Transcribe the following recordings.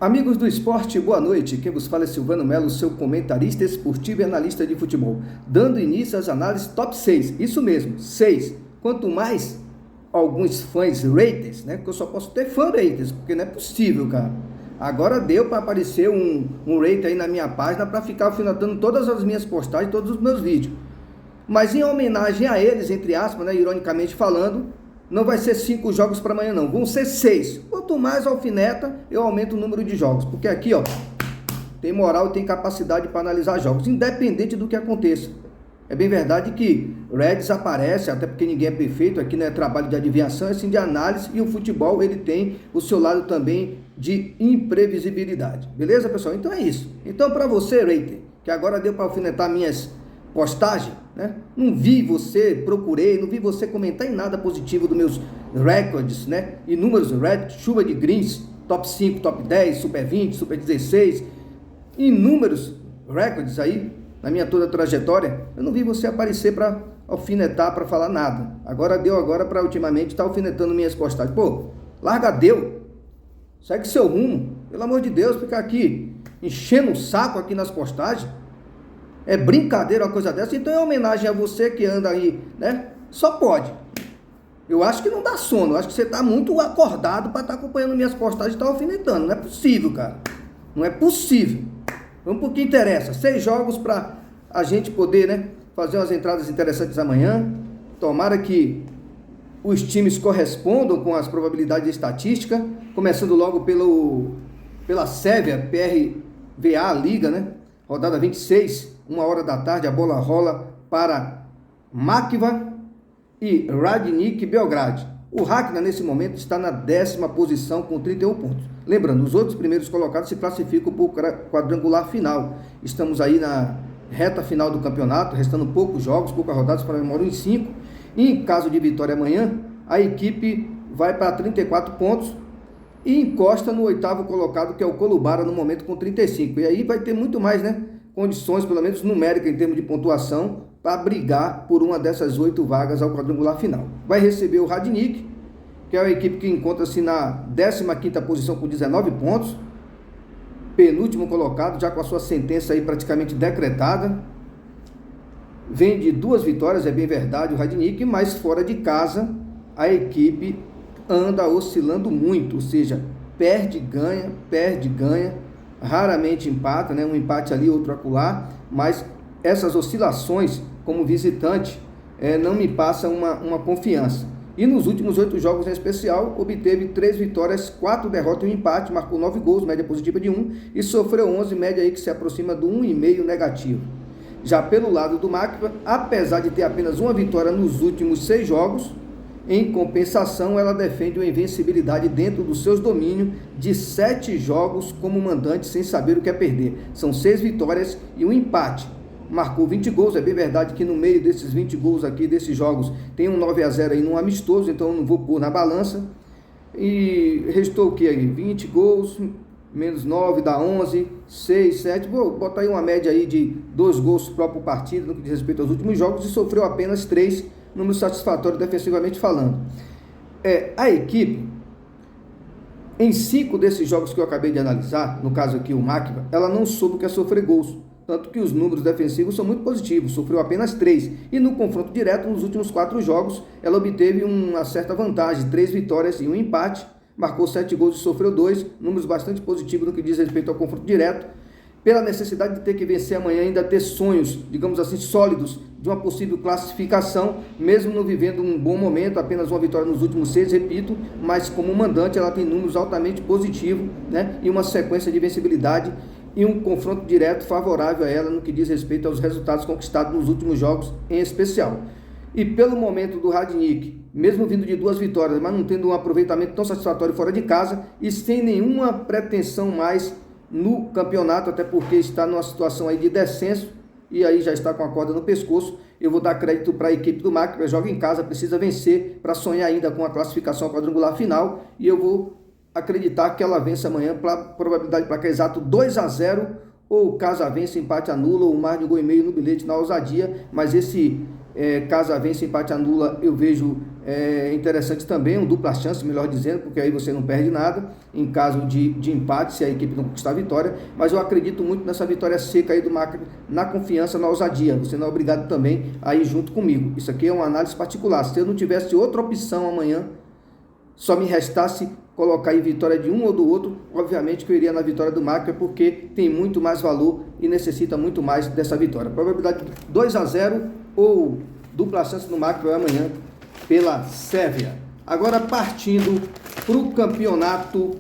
Amigos do esporte, boa noite. Quem vos fala é Silvano Melo, seu comentarista esportivo e analista de futebol. Dando início às análises top 6. Isso mesmo, 6. Quanto mais alguns fãs raters, né? Porque eu só posso ter fã raters, porque não é possível, cara. Agora deu para aparecer um rater aí na minha página para ficar alfinetando todas as minhas postagens, todos os meus vídeos. Mas em homenagem a eles, entre aspas, né, ironicamente falando, não vai ser 5 jogos para amanhã não, vão ser 6. Quanto mais alfineta, eu aumento o número de jogos. Porque aqui, ó, tem moral e tem capacidade para analisar jogos, independente do que aconteça. É bem verdade que Reds aparece, até porque ninguém é perfeito, aqui não é trabalho de adivinhação, é sim de análise, e o futebol, ele tem o seu lado também de imprevisibilidade. Beleza, pessoal? Então é isso. Então, para você, rater, que agora deu para alfinetar minhas postagem, né? Não vi você, procurei, não vi você comentar em nada positivo dos meus records, né? Inúmeros chuva de greens, top 5, top 10, super 20, super 16, inúmeros records aí na minha toda trajetória. Eu não vi você aparecer para alfinetar, para falar nada. Agora deu para ultimamente estar alfinetando minhas postagens. Pô, larga deu. Segue seu rumo. Pelo amor de Deus, ficar aqui enchendo o saco aqui nas postagens. É brincadeira uma coisa dessa? Então é homenagem a você que anda aí, né? Só pode. Eu acho que não dá sono. Eu acho que você está muito acordado para estar acompanhando minhas postagens e estar alfinetando. Não é possível, cara. Não é possível. Vamos para o que interessa. 6 jogos para a gente poder, né, fazer umas entradas interessantes amanhã. Tomara que os times correspondam com as probabilidades estatísticas. Começando logo pela Sérvia, PRVA Liga, né? Rodada 26. 1h da tarde, a bola rola para Makiva e Radnik Belgrade. O Hackna, nesse momento, está na 10ª posição com 31 pontos. Lembrando, os outros primeiros colocados se classificam para o quadrangular final. Estamos aí na reta final do campeonato, restando poucos jogos, poucas rodadas, para memória em 5. E em caso de vitória amanhã, a equipe vai para 34 pontos e encosta no 8º colocado, que é o Kolubara, no momento com 35. E aí vai ter muito mais, né? Condições, pelo menos numéricas em termos de pontuação, para brigar por uma dessas 8 vagas ao quadrangular final. Vai receber o Radnik, que é uma equipe que encontra-se na 15ª posição com 19 pontos, penúltimo colocado, já com a sua sentença aí praticamente decretada. Vem de 2 vitórias, é bem verdade, o Radnik, mas fora de casa a equipe anda oscilando muito, ou seja, perde, ganha, raramente empata, né? Um empate ali, outro acolá, mas essas oscilações como visitante não me passam uma confiança. E nos últimos 8 jogos em especial, obteve 3 vitórias, 4 derrotas e um empate, marcou 9 gols, média positiva de 1, e sofreu 11, média aí que se aproxima do 1,5 negativo. Já pelo lado do Makiva, apesar de ter apenas uma vitória nos últimos 6 jogos, em compensação, ela defende uma invencibilidade dentro dos seus domínios de 7 jogos como mandante, sem saber o que é perder. São 6 vitórias e um empate. Marcou 20 gols, é bem verdade que no meio desses 20 gols aqui, desses jogos, tem um 9-0 aí num amistoso, então eu não vou pôr na balança. E restou o que aí? 20 gols, menos 9 dá 11, 6, 7, vou botar aí uma média aí de 2 gols próprio partido, no que diz respeito aos últimos jogos, e sofreu apenas 3, número satisfatório defensivamente falando. A equipe, em 5 desses jogos que eu acabei de analisar, no caso aqui o Makiva, ela não soube o que é sofrer gols, tanto que os números defensivos são muito positivos, sofreu apenas 3, e no confronto direto, nos últimos 4 jogos, ela obteve uma certa vantagem, 3 vitórias e um empate, marcou 7 gols e sofreu 2, números bastante positivos no que diz respeito ao confronto direto, pela necessidade de ter que vencer amanhã, ainda ter sonhos, digamos assim, sólidos, de uma possível classificação, mesmo não vivendo um bom momento, apenas uma vitória nos últimos 6, repito, mas como mandante ela tem números altamente positivos, né, e uma sequência de vencibilidade e um confronto direto favorável a ela no que diz respeito aos resultados conquistados nos últimos jogos em especial. E pelo momento do Radnik, mesmo vindo de 2 vitórias, mas não tendo um aproveitamento tão satisfatório fora de casa e sem nenhuma pretensão mais no campeonato, até porque está numa situação aí de descenso e aí já está com a corda no pescoço, eu vou dar crédito para a equipe do Makiva, joga em casa, precisa vencer para sonhar ainda com a classificação ao quadrangular final, e eu vou acreditar que ela vence amanhã, probabilidade de placar exato 2-0, ou caso a vence, empate anula, ou mais de 1,5 gol no bilhete na ousadia, mas esse caso a vence, empate anula, eu vejo interessante também, um dupla chance, melhor dizendo, porque aí você não perde nada em caso de empate, se a equipe não conquistar a vitória. Mas eu acredito muito nessa vitória seca aí do Maccabi, na confiança, na ousadia. Você não é obrigado também a ir junto comigo. Isso aqui é uma análise particular. Se eu não tivesse outra opção amanhã, só me restasse colocar em vitória de um ou do outro, obviamente que eu iria na vitória do Maccabi, porque tem muito mais valor e necessita muito mais dessa vitória. Probabilidade 2-0 ou dupla chance no Maccabi amanhã pela Sérvia. Agora partindo para o campeonato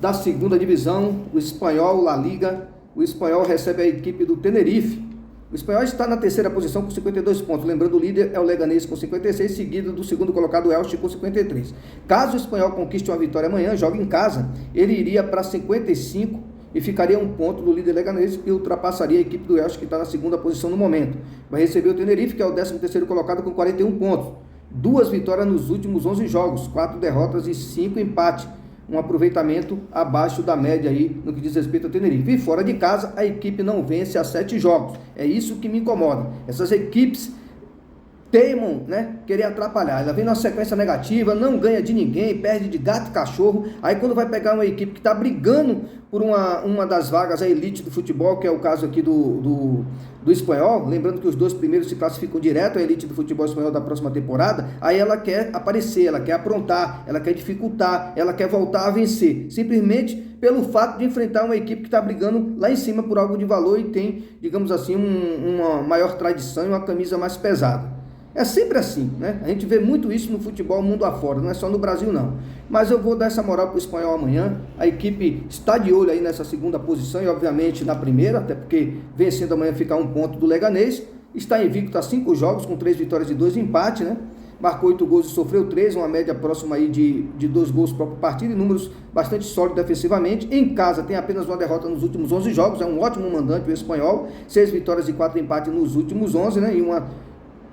da segunda divisão, o Espanhol, La Liga. O Espanhol recebe a equipe do Tenerife. O Espanhol está na terceira posição com 52 pontos. Lembrando, o líder é o Leganés com 56, seguido do segundo colocado, o Elche, com 53. Caso o Espanhol conquiste uma vitória amanhã, joga em casa, ele iria para 55 e ficaria um ponto do líder Leganés e ultrapassaria a equipe do Elche, que está na segunda posição no momento. Vai receber o Tenerife, que é o 13º colocado com 41 pontos. 2 vitórias nos últimos 11 jogos, 4 derrotas e 5 empates. Um aproveitamento abaixo da média aí no que diz respeito ao Tenerife. E fora de casa, a equipe não vence há 7 jogos. É isso que me incomoda. Essas equipes teimam, querer atrapalhar. Ela vem numa sequência negativa, não ganha de ninguém, perde de gato e cachorro. Aí quando vai pegar uma equipe que está brigando por uma das vagas, a elite do futebol, que é o caso aqui do Espanhol, lembrando que os 2 primeiros se classificam direto à elite do futebol espanhol da próxima temporada, aí ela quer aparecer, ela quer aprontar, ela quer dificultar, ela quer voltar a vencer, simplesmente pelo fato de enfrentar uma equipe que está brigando lá em cima por algo de valor e tem, digamos assim, uma maior tradição e uma camisa mais pesada. É sempre assim, A gente vê muito isso no futebol mundo afora, não é só no Brasil não. Mas eu vou dar essa moral para o Espanhol amanhã. A equipe está de olho aí nessa segunda posição e obviamente na primeira, até porque vencendo amanhã fica um ponto do Leganés. Está invicto a 5 jogos com 3 vitórias e 2 empates, Marcou 8 gols e sofreu 3, uma média próxima aí de 2 gols por partida e números bastante sólidos defensivamente. Em casa tem apenas uma derrota nos últimos 11 jogos, é um ótimo mandante o Espanhol. 6 vitórias e 4 empates nos últimos 11,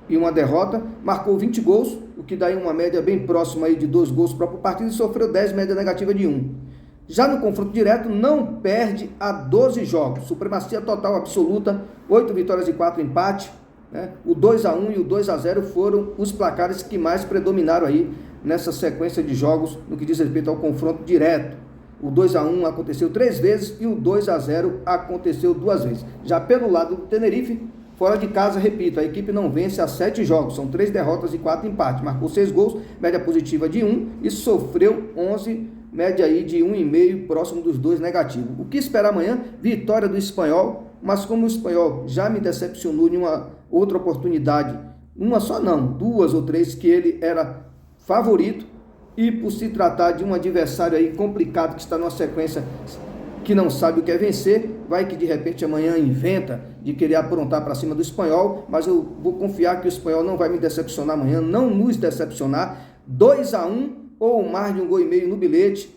e uma derrota, marcou 20 gols, o que dá uma média bem próxima aí de 2 gols por partida e sofreu 10, média negativa de 1. Já no confronto direto, não perde há 12 jogos, supremacia total absoluta, 8 vitórias e 4 empates, O 2-1 e o 2-0 foram os placares que mais predominaram aí nessa sequência de jogos no que diz respeito ao confronto direto. O 2-1 aconteceu 3 vezes e o 2-0 aconteceu 2 vezes. Já pelo lado do Tenerife, fora de casa, repito, a equipe não vence há 7 jogos, são 3 derrotas e 4 empates. Marcou 6 gols, média positiva de 1 e sofreu 11, média aí de 1,5, próximo dos 2 negativos. O que esperar amanhã? Vitória do Espanhol, mas como o Espanhol já me decepcionou em uma outra oportunidade, uma só não, 2 ou 3, que ele era favorito e por se tratar de um adversário aí complicado que está numa sequência que não sabe o que é vencer, vai que de repente amanhã inventa de querer aprontar para cima do Espanhol, mas eu vou confiar que o Espanhol não vai me decepcionar amanhã, não nos decepcionar. 2-1 ou mais de 1,5 gols no bilhete,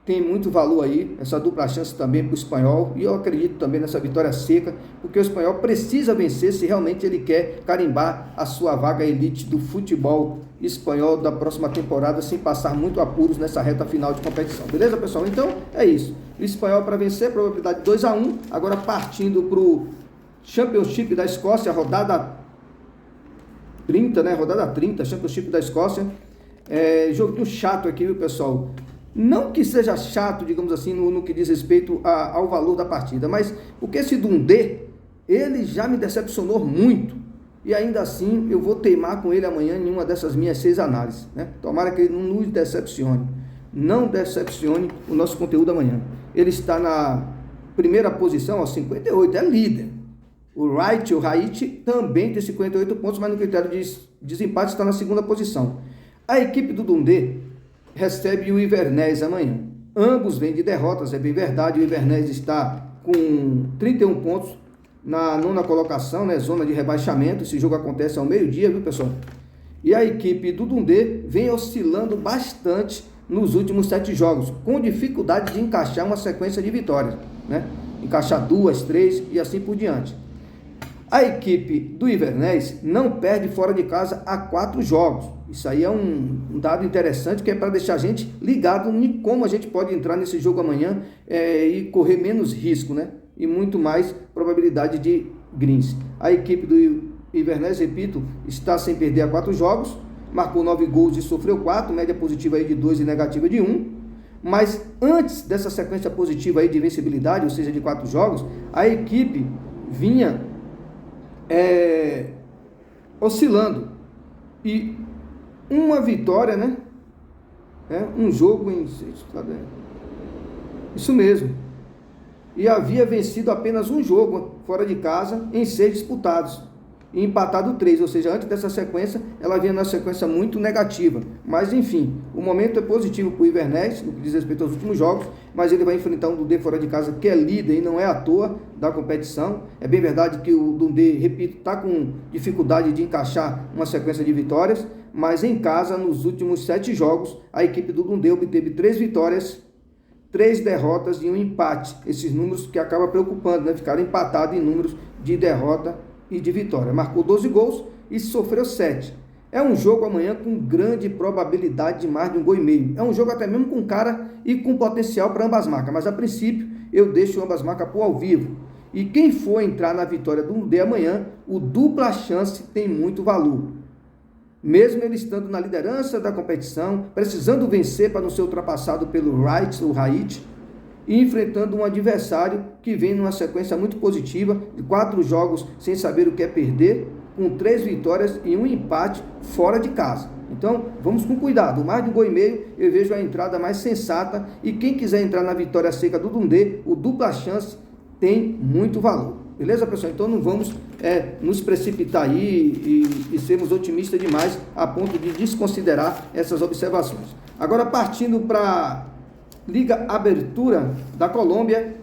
tem muito valor aí, essa dupla chance também para o Espanhol, e eu acredito também nessa vitória seca, porque o Espanhol precisa vencer se realmente ele quer carimbar a sua vaga elite do futebol espanhol da próxima temporada, sem passar muito apuros nessa reta final de competição. Beleza, pessoal? Então, é isso. O Espanhol para vencer, probabilidade 2-1, agora partindo para o Championship da Escócia, rodada 30, Rodada 30, Championship da Escócia. Joguinho chato aqui, viu, pessoal? Não que seja chato, digamos assim, no que diz respeito ao valor da partida, mas porque esse Dundee, ele já me decepcionou muito. E ainda assim, eu vou teimar com ele amanhã em uma dessas minhas 6 análises. Tomara que ele não nos decepcione. Não decepcione o nosso conteúdo amanhã. Ele está na primeira posição, 58, é líder. O Haiti também tem 58 pontos, mas no critério de desempate está na segunda posição. A equipe do Dundee recebe o Inverness amanhã. Ambos vêm de derrotas, é bem verdade. O Inverness está com 31 pontos na 9ª colocação, zona de rebaixamento. Esse jogo acontece ao meio-dia, viu, pessoal? E a equipe do Dundee vem oscilando bastante nos últimos 7 jogos, com dificuldade de encaixar uma sequência de vitórias, Encaixar 2, 3 e assim por diante. A equipe do Inverness não perde fora de casa há 4 jogos. Isso aí é um dado interessante, que é para deixar a gente ligado em como a gente pode entrar nesse jogo amanhã e correr menos risco, E muito mais probabilidade de greens. A equipe do Inverness, repito, está sem perder há 4 jogos. marcou 9 gols e sofreu 4, média positiva aí de 2 e negativa de 1. Mas antes dessa sequência positiva aí de invencibilidade, ou seja, de 4 jogos, a equipe vinha oscilando. E uma vitória, né? Um jogo em... Isso mesmo. E havia vencido apenas um jogo fora de casa em 6 disputados. E empatado 3, ou seja, antes dessa sequência, ela vinha numa sequência muito negativa. Mas, enfim, o momento é positivo para o Inverness, no que diz respeito aos últimos jogos, mas ele vai enfrentar um Dundee fora de casa que é líder e não é à toa da competição. É bem verdade que o Dundee, repito, está com dificuldade de encaixar uma sequência de vitórias, mas em casa, nos últimos 7 jogos, a equipe do Dundee obteve 3 vitórias, 3 derrotas e um empate. Esses números que acabam preocupando, né? Ficaram empatados em números de derrota e de vitória. Marcou 12 gols e sofreu 7. É um jogo amanhã com grande probabilidade de mais de 1,5 gols. É um jogo até mesmo com cara e com potencial para ambas marcas, mas a princípio eu deixo ambas marcas por ao vivo. E quem for entrar na vitória do Dundee amanhã, o dupla chance tem muito valor. Mesmo ele estando na liderança da competição, precisando vencer para não ser ultrapassado pelo Reit, e enfrentando um adversário que vem numa sequência muito positiva, de 4 jogos sem saber o que é perder, com 3 vitórias e um empate fora de casa. Então, vamos com cuidado. Mais de 1,5 gols, eu vejo a entrada mais sensata, e quem quiser entrar na vitória seca do Dundee, o dupla chance tem muito valor. Beleza, pessoal? Então não vamos nos precipitar aí e sermos otimistas demais a ponto de desconsiderar essas observações. Agora, partindo para Liga Abertura da Colômbia,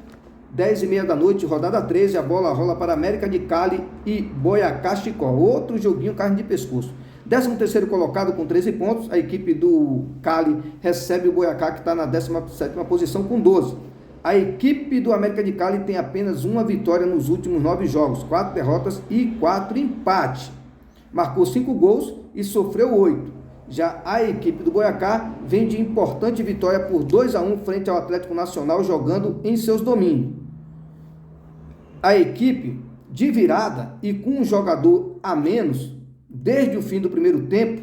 10h30 da noite, rodada 13, a bola rola para América de Cali e Boyacá Chicó. Outro joguinho carne de pescoço. 13º colocado com 13 pontos, a equipe do Cali recebe o Boyacá, que está na 17ª posição com 12. A equipe do América de Cali tem apenas uma vitória nos últimos 9 jogos, 4 derrotas e 4 empates. Marcou 5 gols e sofreu 8. Já a equipe do Boyacá vem de importante vitória por 2-1 frente ao Atlético Nacional, jogando em seus domínios. A equipe de virada e com um jogador a menos, desde o fim do primeiro tempo,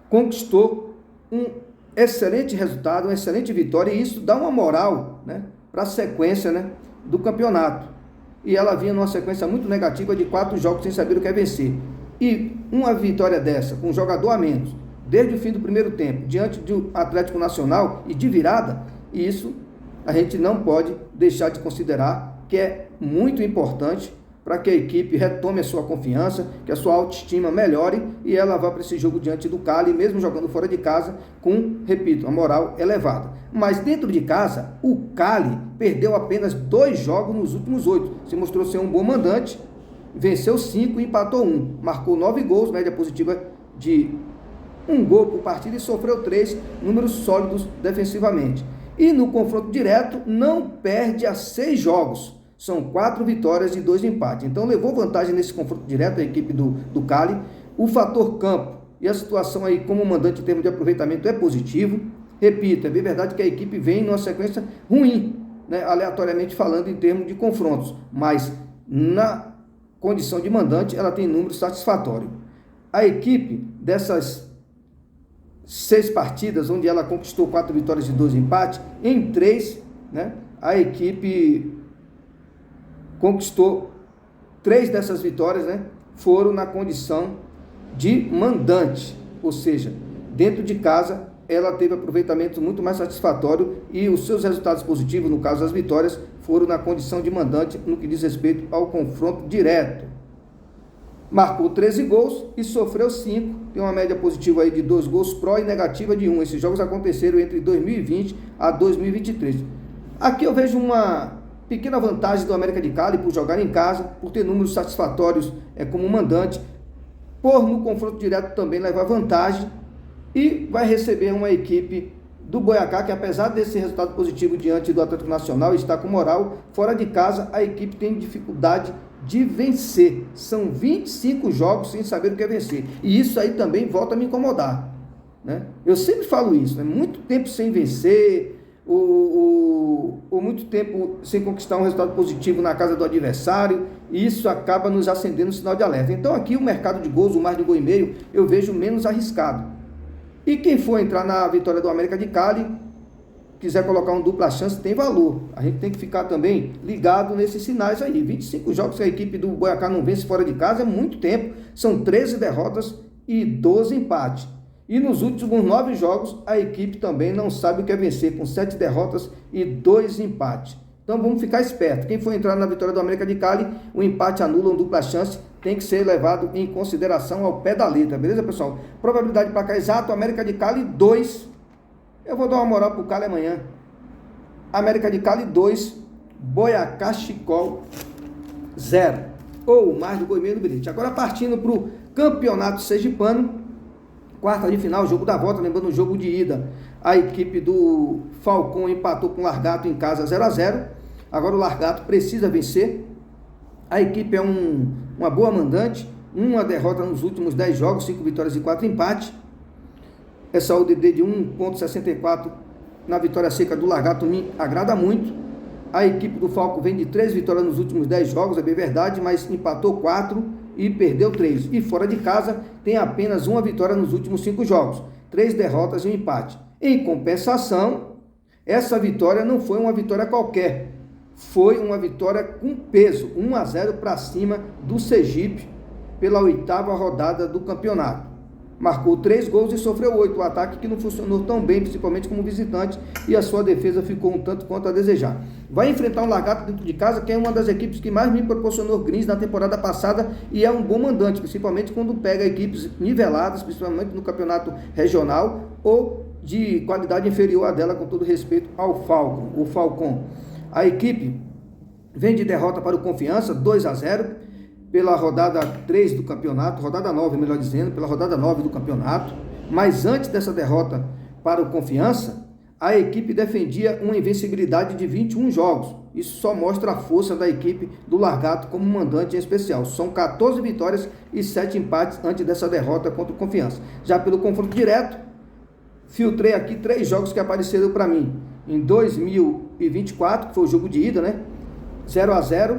conquistou um excelente resultado, uma excelente vitória, e isso dá uma moral, né, para a sequência, né, do campeonato. E ela vinha numa sequência muito negativa de 4 jogos sem saber o que é vencer. E uma vitória dessa, com um jogador a menos, desde o fim do primeiro tempo, diante do Atlético Nacional e de virada, isso a gente não pode deixar de considerar que é muito importante para que a equipe retome a sua confiança, que a sua autoestima melhore e ela vá para esse jogo diante do Cali, mesmo jogando fora de casa, com, repito, a moral elevada. Mas dentro de casa, o Cali perdeu apenas 2 jogos nos últimos 8, se mostrou ser um bom mandante, venceu 5 e empatou 1, marcou 9 gols, média positiva de 1 gol por partida e sofreu 3, números sólidos defensivamente. E no confronto direto, não perde há 6 jogos, são 4 vitórias e 2 empates. Então levou vantagem nesse confronto direto a equipe do Cali. O fator campo e a situação aí como mandante em termos de aproveitamento é positivo. Repito, é bem verdade que a equipe vem numa sequência ruim, né, aleatoriamente falando em termos de confrontos, mas na condição de mandante, ela tem números satisfatórios. A equipe dessas 6 partidas, onde ela conquistou 4 vitórias e 2 empates, em 3, né, a equipe conquistou 3 dessas vitórias, né, foram na condição de mandante, ou seja, dentro de casa, ela teve aproveitamento muito mais satisfatório e os seus resultados positivos, no caso das vitórias, foram na condição de mandante no que diz respeito ao confronto direto. Marcou 13 gols e sofreu 5, tem uma média positiva aí de 2 gols pró e negativa de 1. Esses jogos aconteceram entre 2020 a 2023. Aqui eu vejo uma pequena vantagem do América de Cali por jogar em casa, por ter números satisfatórios como mandante, por no confronto direto também levar vantagem, e vai receber uma equipe do Boyacá, que apesar desse resultado positivo diante do Atlético Nacional, está com moral. Fora de casa, a equipe tem dificuldade de vencer. São 25 jogos sem saber o que é vencer. E isso aí também volta a me incomodar, né? Eu sempre falo isso, né? Muito tempo sem vencer, o muito tempo sem conquistar um resultado positivo na casa do adversário, e isso acaba nos acendendo um sinal de alerta. Então aqui o mercado de gols, o mais de 1,5 gol, eu vejo menos arriscado. E quem for entrar na vitória do América de Cali, quiser colocar um dupla chance, tem valor. A gente tem que ficar também ligado nesses sinais aí. 25 jogos que a equipe do Boyacá não vence fora de casa é muito tempo. São 13 derrotas e 12 empates. E nos últimos 9 jogos, a equipe também não sabe o que é vencer, com 7 derrotas e 2 empates. Então vamos ficar esperto. Quem for entrar na vitória do América de Cali, o empate anula uma dupla chance, tem que ser levado em consideração ao pé da letra, beleza, pessoal? Probabilidade de placar exato, América de Cali 2. Eu vou dar uma moral pro Cali amanhã. América de Cali 2, Boyacá Chicol 0. Ou mais do 1,5 gol no bilhete. Agora partindo pro Campeonato Sergipano. Quarta de final, jogo da volta, lembrando o jogo de ida. A equipe do Falcão empatou com o Largato em casa 0-0. Agora o Largato precisa vencer. A equipe é uma boa mandante. Uma derrota nos últimos 10 jogos, 5 vitórias e 4 empates. Essa ODD de 1,64 na vitória seca do Largato me agrada muito. A equipe do Falcão vem de 3 vitórias nos últimos 10 jogos, é bem verdade, mas empatou 4 e perdeu 3. E fora de casa tem apenas uma vitória nos últimos 5 jogos, 3 derrotas e um empate. Em compensação, essa vitória não foi uma vitória qualquer, foi uma vitória com peso, 1-0 para cima do Sergipe, pela 8ª rodada do campeonato. Marcou 3 gols e sofreu 8, o ataque que não funcionou tão bem, principalmente como visitante, e a sua defesa ficou um tanto quanto a desejar. Vai enfrentar um Largato dentro de casa, que é uma das equipes que mais me proporcionou greens na temporada passada, e é um bom mandante, principalmente quando pega equipes niveladas, principalmente no campeonato regional, ou de qualidade inferior a dela, com todo respeito ao Falcon, o Falcon. A equipe vem de derrota para o Confiança, 2-0, pela rodada 3 do campeonato, rodada 9, melhor dizendo, pela rodada 9 do campeonato. Mas antes dessa derrota para o Confiança, a equipe defendia uma invencibilidade de 21 jogos. Isso só mostra a força da equipe do Largato como mandante em especial. São 14 vitórias e 7 empates antes dessa derrota contra o Confiança. Já pelo confronto direto, filtrei aqui 3 jogos que apareceram para mim. Em 2024, que foi o jogo de ida, né? 0-0,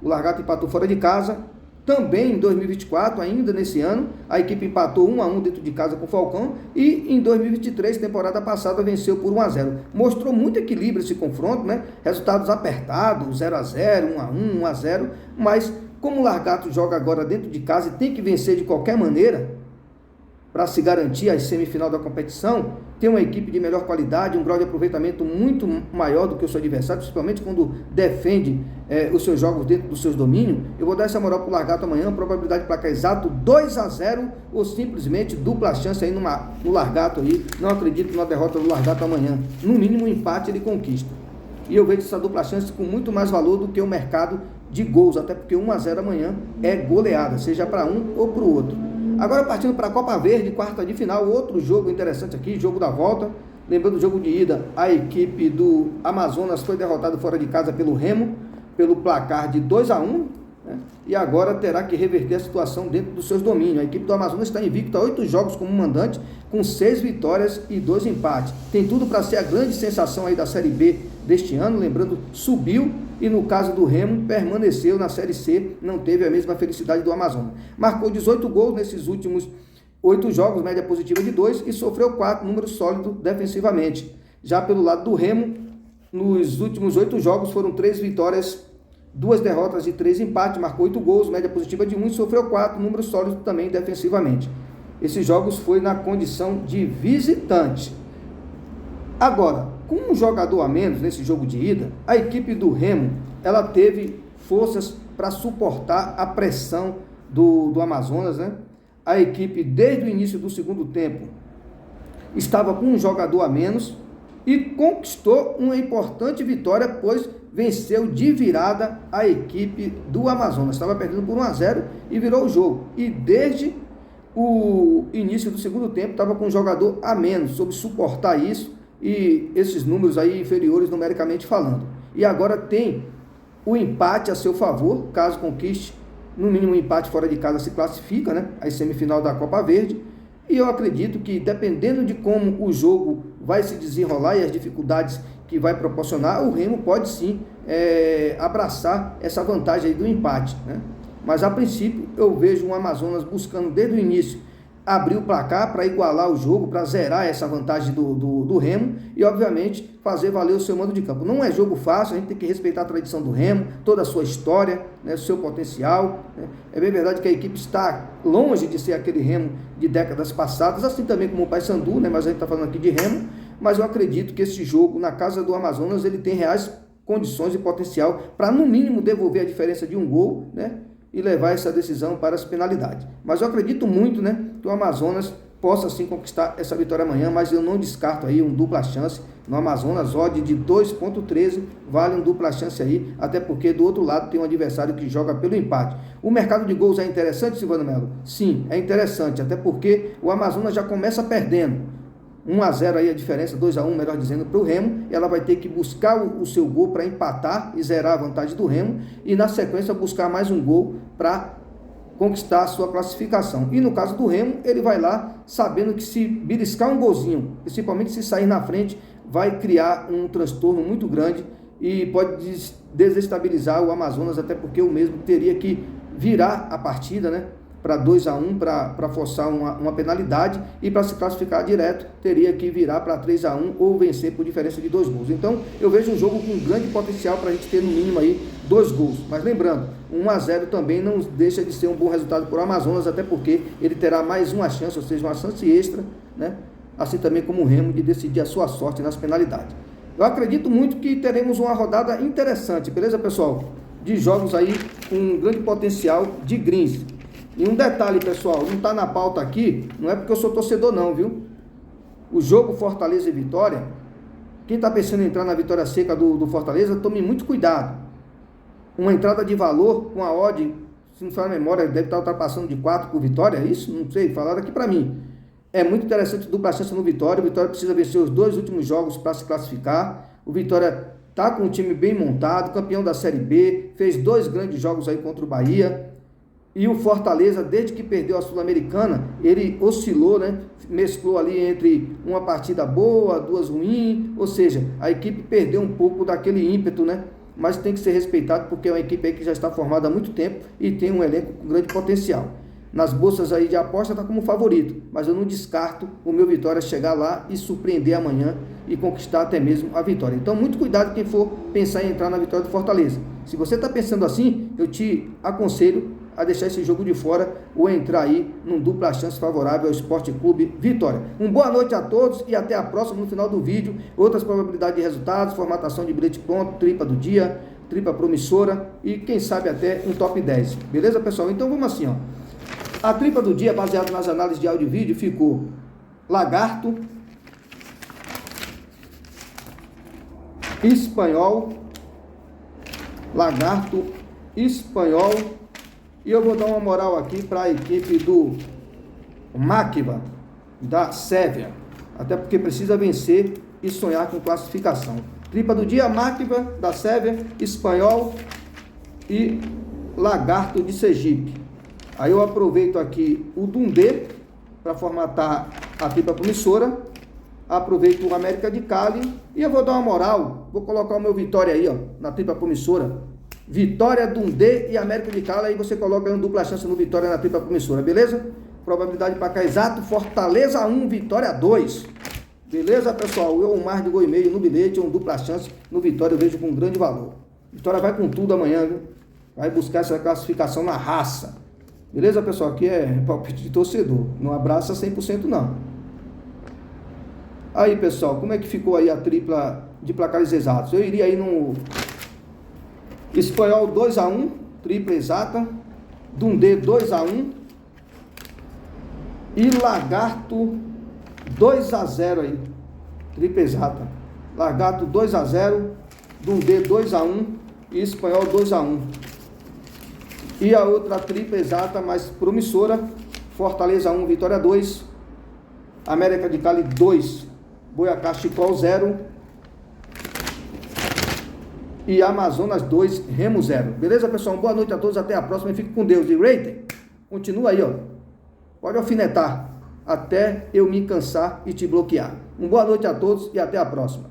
o Largato empatou fora de casa. Também em 2024, ainda nesse ano, a equipe empatou 1-1 dentro de casa com o Falcão. E em 2023, temporada passada, venceu por 1-0. Mostrou muito equilíbrio esse confronto, né? Resultados apertados, 0-0, 1-1, 1-0. Mas como o Largato joga agora dentro de casa e tem que vencer de qualquer maneira, para se garantir a semifinal da competição, tem uma equipe de melhor qualidade, um grau de aproveitamento muito maior do que o seu adversário, principalmente quando defende os seus jogos dentro dos seus domínios. Eu vou dar essa moral para o Largato amanhã, probabilidade de placar exato 2-0, ou simplesmente dupla chance aí no Largato aí. Não acredito na derrota do Largato amanhã. No mínimo um empate ele conquista. E eu vejo essa dupla chance com muito mais valor do que o mercado de gols, até porque 1-0 amanhã é goleada, seja para um ou para o outro. Agora partindo para a Copa Verde, quarta de final, outro jogo interessante aqui, jogo da volta. Lembrando do jogo de ida, a equipe do Amazonas foi derrotada fora de casa pelo Remo, pelo placar de 2-1, né? E agora terá que reverter a situação dentro dos seus domínios. A equipe do Amazonas está invicta a 8 jogos como mandante, com 6 vitórias e 2 empates. Tem tudo para ser a grande sensação aí da Série B deste ano, lembrando, subiu e no caso do Remo, permaneceu na Série C, não teve a mesma felicidade do Amazonas. Marcou 18 gols nesses últimos 8 jogos, média positiva de 2, e sofreu 4, número sólido defensivamente. Já pelo lado do Remo, nos últimos 8 jogos foram 3 vitórias, 2 derrotas e 3 empates, marcou 8 gols, média positiva de 1 e sofreu 4, número sólido também defensivamente. Esses jogos foi na condição de visitante. Agora, com um jogador a menos nesse jogo de ida, a equipe do Remo, ela teve forças para suportar a pressão do Amazonas, né? A equipe, desde o início do segundo tempo, estava com um jogador a menos e conquistou uma importante vitória, pois venceu de virada a equipe do Amazonas. Estava perdendo por 1-0 e virou o jogo. E desde o início do segundo tempo, estava com um jogador a menos, soube suportar isso, e esses números aí inferiores numericamente falando. E agora tem o empate a seu favor, caso conquiste, no mínimo um empate fora de casa se classifica, né? A semifinal da Copa Verde. E eu acredito que, dependendo de como o jogo vai se desenrolar e as dificuldades que vai proporcionar, o Remo pode sim abraçar essa vantagem aí do empate, né? Mas a princípio eu vejo o Amazonas buscando desde o início abrir o placar para igualar o jogo, para zerar essa vantagem do Remo e, obviamente, fazer valer o seu mando de campo. Não é jogo fácil, a gente tem que respeitar a tradição do Remo, toda a sua história, né, o seu potencial, né? É bem verdade que a equipe está longe de ser aquele Remo de décadas passadas, assim também como o Paysandu, né, mas a gente está falando aqui de Remo, mas eu acredito que esse jogo, na casa do Amazonas, ele tem reais condições e potencial para, no mínimo, devolver a diferença de um gol, né, e levar essa decisão para as penalidades. Mas eu acredito muito, né, que o Amazonas possa sim conquistar essa vitória amanhã, mas eu não descarto aí um dupla chance no Amazonas. Odd de 2,13 vale um dupla chance aí, até porque do outro lado tem um adversário que joga pelo empate. O mercado de gols é interessante, Silvano Melo? Sim, é interessante, até porque o Amazonas já começa perdendo. 1-0 aí a diferença, 2-1, melhor dizendo, para o Remo. Ela vai ter que buscar o seu gol para empatar e zerar a vantagem do Remo e na sequência buscar mais um gol para conquistar a sua classificação. E no caso do Remo, ele vai lá sabendo que se beliscar um golzinho, principalmente se sair na frente, vai criar um transtorno muito grande e pode desestabilizar o Amazonas, até porque o mesmo teria que virar a partida, né, para 2-1, para forçar uma penalidade, e para se classificar direto, teria que virar para 3-1 ou vencer por diferença de 2 gols. Então, eu vejo um jogo com grande potencial para a gente ter no mínimo aí 2 gols. Mas lembrando, 1-0 também não deixa de ser um bom resultado para o Amazonas, até porque ele terá mais uma chance, ou seja, uma chance extra, né? Assim também como o Remo, de decidir a sua sorte nas penalidades. Eu acredito muito que teremos uma rodada interessante, beleza, pessoal? De jogos aí com grande potencial de greens. E um detalhe, pessoal, não está na pauta aqui, não é porque eu sou torcedor não, viu? O jogo Fortaleza e Vitória, quem está pensando em entrar na vitória seca do Fortaleza, tome muito cuidado. Uma entrada de valor com a odd, se não falar a memória, deve estar ultrapassando de 4 por Vitória, é isso? Não sei, falaram aqui para mim. É muito interessante dupla chance no Vitória. O Vitória precisa vencer os 2 últimos jogos para se classificar. O Vitória está com um time bem montado, campeão da Série B, fez 2 grandes jogos aí contra o Bahia. E o Fortaleza, desde que perdeu a Sul-Americana, ele oscilou, né? Mesclou ali entre uma partida boa, 2 ruins, ou seja, a equipe perdeu um pouco daquele ímpeto, né? Mas tem que ser respeitado porque é uma equipe aí que já está formada há muito tempo e tem um elenco com grande potencial. Nas bolsas aí de aposta está como favorito, mas eu não descarto o meu Vitória chegar lá e surpreender amanhã e conquistar até mesmo a vitória. Então, muito cuidado quem for pensar em entrar na vitória do Fortaleza. Se você está pensando assim, eu te aconselho a deixar esse jogo de fora ou entrar aí num dupla chance favorável ao Esporte Clube Vitória. Boa noite a todos e até a próxima. No final do vídeo, outras probabilidades de resultados, formatação de bilhete pronto, tripa do dia, tripa promissora e quem sabe até um top 10. Beleza, pessoal? Então vamos assim, ó. A tripa do dia, baseada nas análises de áudio e vídeo, ficou Lagarto, Espanhol, Lagarto, Espanhol. E eu vou dar uma moral aqui para a equipe do Máquiva, da Sérvia. Até porque precisa vencer e sonhar com classificação. Tripa do dia, Máquiva, da Sérvia, Espanhol e Lagarto de Sergipe. Aí eu aproveito aqui o Dundee para formatar a tripa promissora. Aproveito o América de Cali e eu vou dar uma moral. Vou colocar o meu Vitória aí, ó, na tripa promissora. Vitória, Dundee e América de Cali. Aí você coloca aí um dupla chance no Vitória na tripa promissora, beleza? Probabilidade para cá exato. Fortaleza 1, Vitória 2. Beleza, pessoal? Eu mais de gol e meio no bilhete, um dupla chance no Vitória, eu vejo com grande valor. Vitória vai com tudo amanhã, viu? Vai buscar essa classificação na raça. Beleza, pessoal? Aqui é palpite de torcedor. Não abraça 100% não. Aí, pessoal, como é que ficou aí a tripla de placares exatos? Eu iria aí no Espanhol 2-1, tripla exata. Dundee 2-1. E Lagarto 2-0 aí, tripla exata. Lagarto 2-0, Dundee 2-1 e Espanhol 2-1. E a outra tripla exata, mais promissora, Fortaleza 1, Vitória 2, América de Cali 2, Boyacá Chicol 0 e Amazonas 2, Remo 0. Beleza, pessoal? Boa noite a todos, até a próxima e fique com Deus. E Reiter, continua aí, ó. Pode alfinetar até eu me cansar e te bloquear. Boa noite a todos e até a próxima.